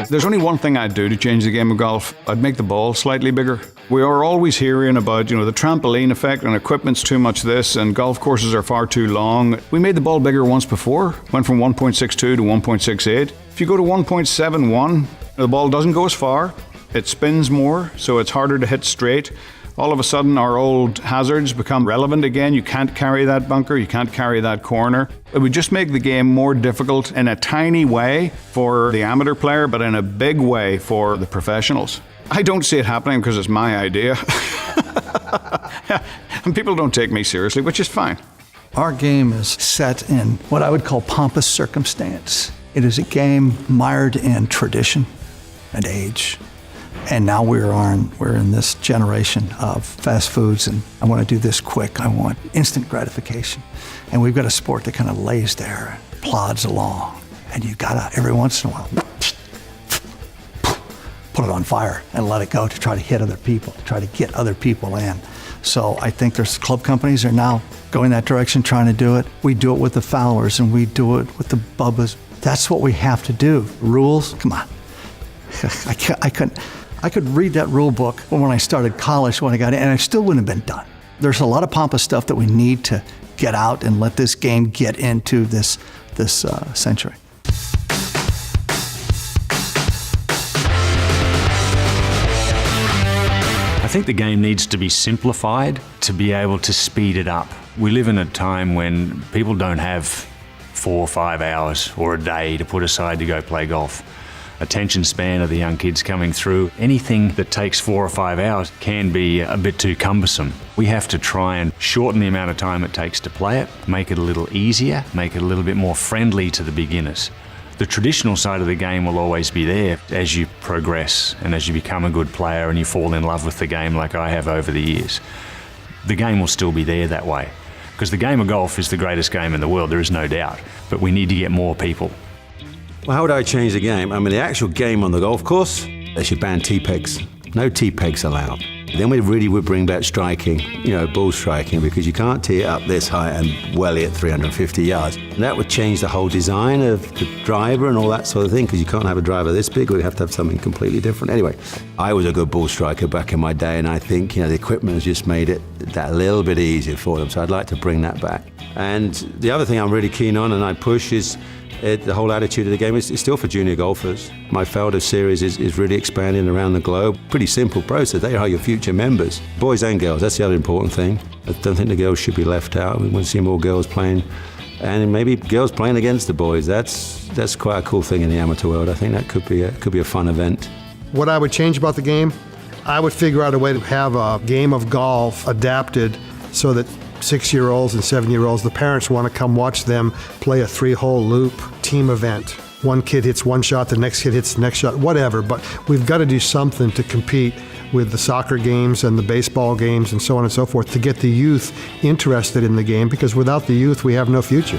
There's only one thing I'd do to change the game of golf. I'd make the ball slightly bigger. We are always hearing about, the trampoline effect and equipment's too much this and golf courses are far too long. We made the ball bigger once before, went from 1.62 to 1.68. If you go to 1.71, the ball doesn't go as far, it spins more, so it's harder to hit straight. All of a sudden, our old hazards become relevant again. You can't carry that bunker, you can't carry that corner. It would just make the game more difficult in a tiny way for the amateur player, but in a big way for the professionals. I don't see it happening because it's my idea. And people don't take me seriously, which is fine. Our game is set in what I would call pompous circumstance. It is a game mired in tradition and age. And now we're in this generation of fast foods, and I want to do this quick. I want instant gratification. And we've got a sport that kind of lays there and plods along. And you got to, every once in a while, put it on fire and let it go to try to hit other people, to try to get other people in. So I think there's club companies are now going that direction, trying to do it. We do it with the Fowlers, and we do it with the Bubbas. That's what we have to do. Rules, come on. I could read that rule book when I started college, when I got in, and I still wouldn't have been done. There's a lot of pompous stuff that we need to get out and let this game get into this century. I think the game needs to be simplified to be able to speed it up. We live in a time when people don't have 4 or 5 hours or a day to put aside to go play golf. Attention span of the young kids coming through, anything that takes 4 or 5 hours can be a bit too cumbersome. We have to try and shorten the amount of time it takes to play it, make it a little easier, make it a little bit more friendly to the beginners. The traditional side of the game will always be there as you progress and as you become a good player and you fall in love with the game like I have over the years. The game will still be there that way, because the game of golf is the greatest game in the world, there is no doubt, but we need to get more people. Well, how would I change the game? I mean, the actual game on the golf course, they should ban T-pegs. No T-pegs allowed. Then we really would bring back striking, ball striking, because you can't tee it up this high and welly at 350 yards. And that would change the whole design of the driver and all that sort of thing, because you can't have a driver this big, we'd have to have something completely different. Anyway, I was a good ball striker back in my day, and I think, the equipment has just made it that little bit easier for them, so I'd like to bring that back. And the other thing I'm really keen on, and I push, is the whole attitude of the game is still for junior golfers. My Felder series is really expanding around the globe. Pretty simple process. They are your future members. Boys and girls, that's the other important thing. I don't think the girls should be left out. We want to see more girls playing. And maybe girls playing against the boys. That's quite a cool thing in the amateur world. I think that could be a fun event. What I would change about the game, I would figure out a way to have a game of golf adapted so that 6-year-olds and 7-year-olds, the parents want to come watch them play a 3-hole loop team event. One kid hits one shot, the next kid hits the next shot, whatever. But we've got to do something to compete with the soccer games and the baseball games and so on and so forth to get the youth interested in the game, because without the youth, we have no future.